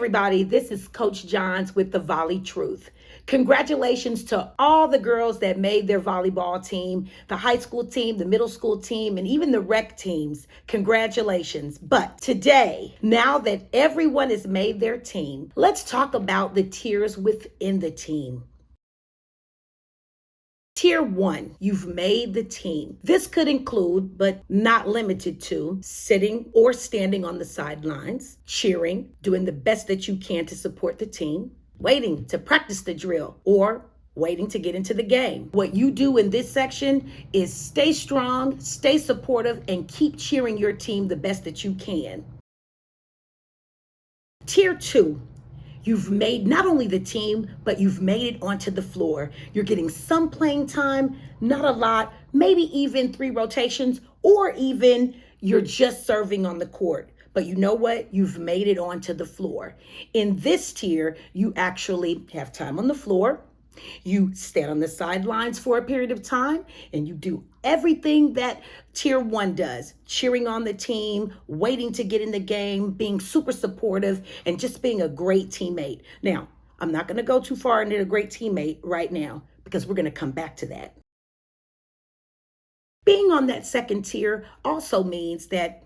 everybody, this is Coach Johns with the Volley Truth. Congratulations to all the girls that made their volleyball team, the high school team, the middle school team, and even the rec teams. Congratulations. But today, now that everyone has made their team, let's talk about the tiers within the team. Tier 1, you've made the team. This could include, but not limited to, sitting or standing on the sidelines, cheering, doing the best that you can to support the team, waiting to practice the drill, or waiting to get into the game. What you do in this section is stay strong, stay supportive, and keep cheering your team the best that you can. Tier 2. You've made not only the team, but you've made it onto the floor. You're getting some playing time, not a lot, maybe even 3 rotations, or even you're just serving on the court. But you know what? You've made it onto the floor. In this tier, you actually have time on the floor. You stand on the sidelines for a period of time, and you do everything that tier 1 does, cheering on the team, waiting to get in the game, being super supportive, and just being a great teammate. Now, I'm not going to go too far into a great teammate right now because we're going to come back to that. Being on that second tier also means that,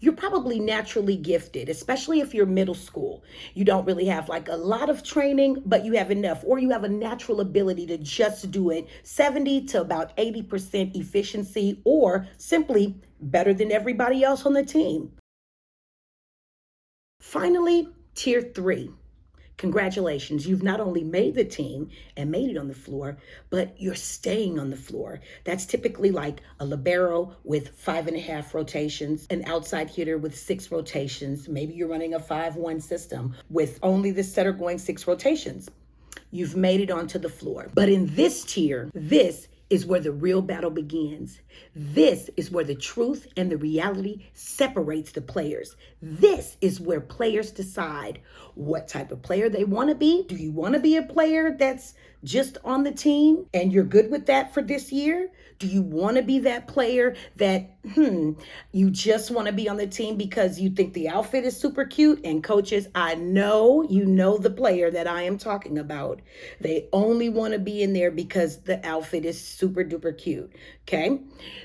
you're probably naturally gifted, especially if you're middle school. You don't really have like a lot of training, but you have enough, or you have a natural ability to just do it 70 to about 80% efficiency, or simply better than everybody else on the team. Finally, tier 3. Congratulations, you've not only made the team and made it on the floor, but you're staying on the floor. That's typically like a libero with 5.5 rotations, an outside hitter with 6 rotations. Maybe you're running a 5-1 system with only the setter going 6 rotations. You've made it onto the floor. But in this tier, this is where the real battle begins. This is where the truth and the reality separates the players. This is where players decide what type of player they want to be. Do you want to be a player that's just on the team and you're good with that for this year? Do you want to be that player that, you just want to be on the team because you think the outfit is super cute? And coaches, I know you know the player that I am talking about. They only want to be in there because the outfit is super duper cute. Okay?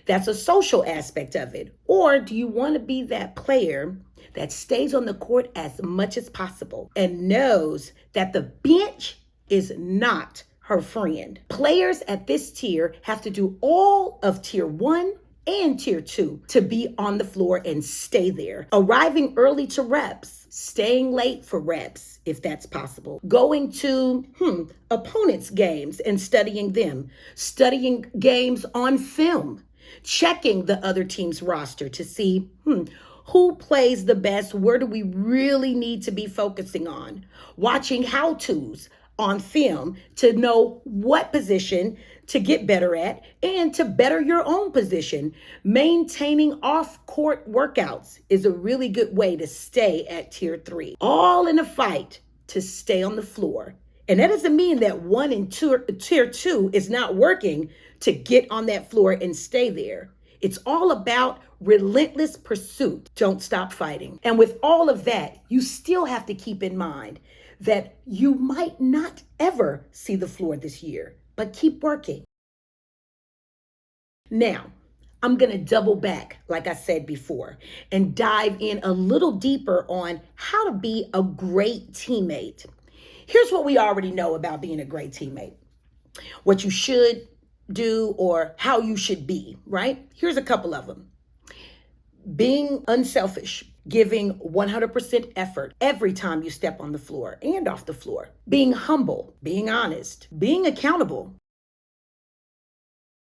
That's a social aspect of it. Or do you want to be that player that stays on the court as much as possible and knows that the bench is not her friend? Players at this tier have to do all of tier 1 and tier 2 to be on the floor and stay there. Arriving early to reps, staying late for reps, if that's possible. Going to opponents' games and studying them. Studying games on film. Checking the other team's roster to see who plays the best, where do we really need to be focusing on. Watching how-tos on film to know what position to get better at and to better your own position. Maintaining off-court workouts is a really good way to stay at tier 3. All in a fight to stay on the floor. And that doesn't mean that tier 2 is not working to get on that floor and stay there. It's all about relentless pursuit. Don't stop fighting. And with all of that, you still have to keep in mind that you might not ever see the floor this year, but keep working. Now, I'm going to double back, like I said before, and dive in a little deeper on how to be a great teammate. Here's what we already know about being a great teammate. What you should do or how you should be, right? Here's a couple of them. Being unselfish, giving 100% effort every time you step on the floor and off the floor. Being humble, being honest, being accountable.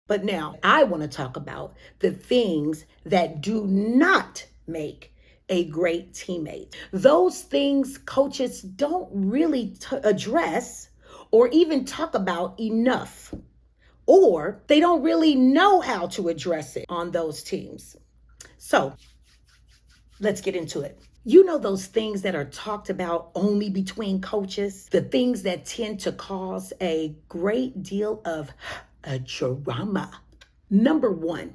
But now I want to talk about the things that do not make a great teammate. Those things coaches don't really address or even talk about enough, or they don't really know how to address it on those teams. So let's get into it. You know those things that are talked about only between coaches, the things that tend to cause a great deal of drama. Number 1,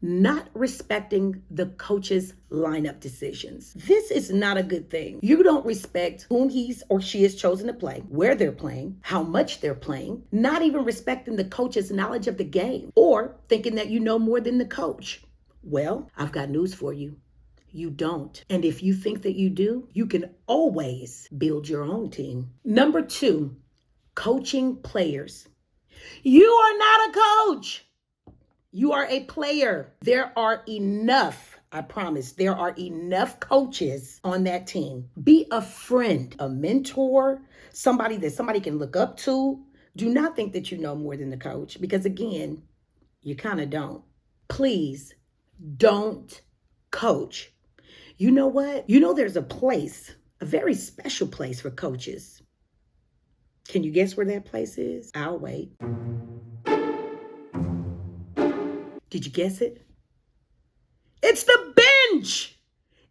not respecting the coach's lineup decisions. This is not a good thing. You don't respect whom he's or she has chosen to play, where they're playing, how much they're playing, not even respecting the coach's knowledge of the game, or thinking that you know more than the coach. Well, I've got news for you. You don't. And if you think that you do, you can always build your own team. Number 2, coaching players. You are not a coach. You are a player. There are enough, I promise, there are enough coaches on that team. Be a friend, a mentor, somebody that somebody can look up to. Do not think that you know more than the coach, because again, you kind of don't. Please don't coach. You know what? You know there's a place, a very special place for coaches. Can you guess where that place is? I'll wait. Did you guess it? It's the bench.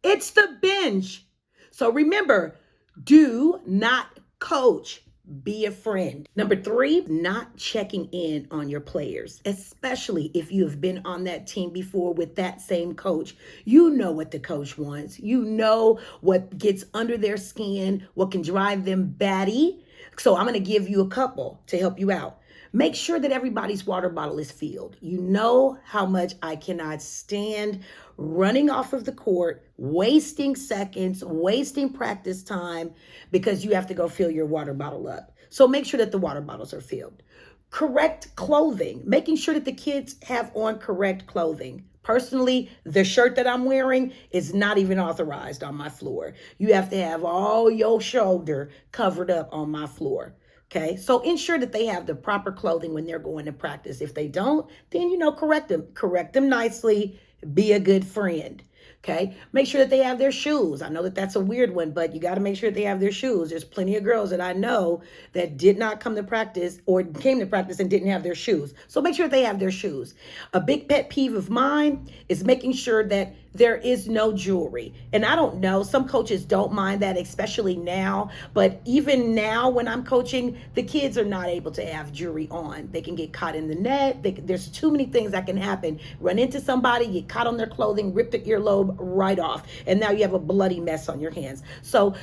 It's the bench. So remember, do not coach. Be a friend. Number 3, not checking in on your players, especially if you have been on that team before with that same coach. You know what the coach wants. You know what gets under their skin, what can drive them batty. So I'm going to give you a couple to help you out. Make sure that everybody's water bottle is filled. You know how much I cannot stand running off of the court, wasting seconds, wasting practice time because you have to go fill your water bottle up. So make sure that the water bottles are filled. Correct clothing, making sure that the kids have on correct clothing. Personally, the shirt that I'm wearing is not even authorized on my floor. You have to have all your shoulder covered up on my floor. Okay, so ensure that they have the proper clothing when they're going to practice. If they don't, then, correct them nicely, be a good friend. Okay, make sure that they have their shoes. I know that that's a weird one, but you got to make sure that they have their shoes. There's plenty of girls that I know that did not come to practice or came to practice and didn't have their shoes. So make sure they have their shoes. A big pet peeve of mine is making sure that there is no jewelry. And I don't know, some coaches don't mind that, especially now. But even now when I'm coaching, the kids are not able to have jewelry on. They can get caught in the net. There's too many things that can happen. Run into somebody, get caught on their clothing, rip the earlobe right off. And now you have a bloody mess on your hands. So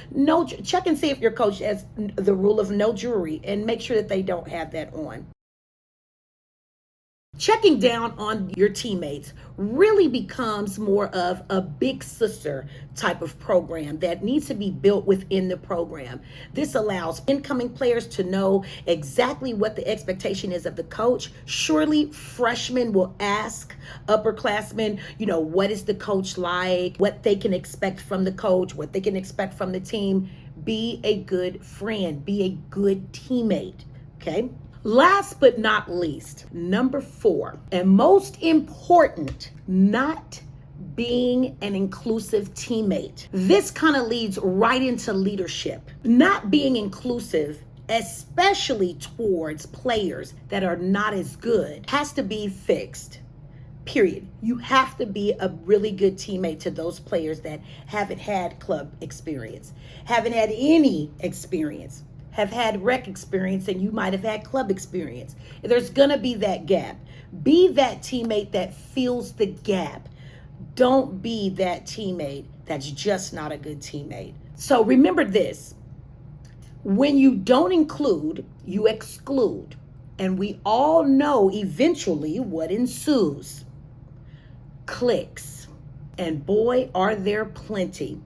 check and see if your coach has the rule of no jewelry and make sure that they don't have that on. Checking down on your teammates really becomes more of a big sister type of program that needs to be built within the program. This allows incoming players to know exactly what the expectation is of the coach. Surely freshmen will ask upperclassmen, what is the coach like, what they can expect from the coach, what they can expect from the team. Be a good friend, be a good teammate, okay? Last but not least, number 4, and most important, not being an inclusive teammate. This kind of leads right into leadership. Not being inclusive, especially towards players that are not as good, has to be fixed. Period. You have to be a really good teammate to those players that haven't had club experience, haven't had any experience, have had rec experience, and you might have had club experience. There's gonna be that gap. Be that teammate that fills the gap. Don't be that teammate that's just not a good teammate. So remember this, when you don't include, you exclude. And we all know eventually what ensues. Cliques. And boy, are there plenty.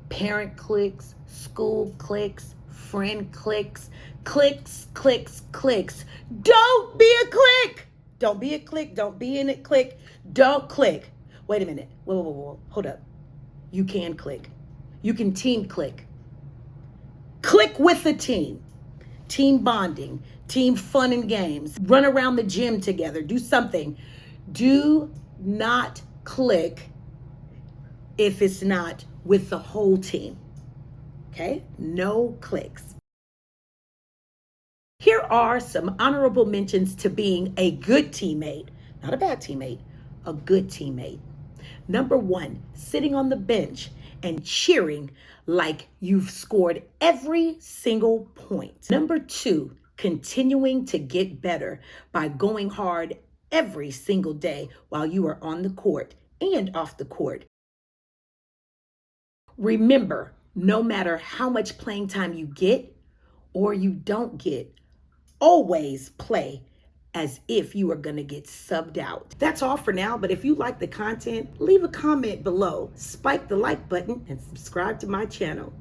Parent cliques, school cliques, friend cliques, cliques. Don't be a clique. Don't be a clique. Don't be in a clique. Don't click. Wait a minute. Whoa. Hold up. You can click. You can team click. Click with the team. Team bonding. Team fun and games. Run around the gym together. Do something. Do not click if it's not with the whole team. Okay? No clicks. Here are some honorable mentions to being a good teammate, not a bad teammate, a good teammate. Number 1, sitting on the bench and cheering like you've scored every single point. Number 2, continuing to get better by going hard every single day while you are on the court and off the court. Remember, no matter how much playing time you get or you don't get, always play as if you are going to get subbed out. That's all for now, but if you like the content, leave a comment below, spike the like button, and subscribe to my channel.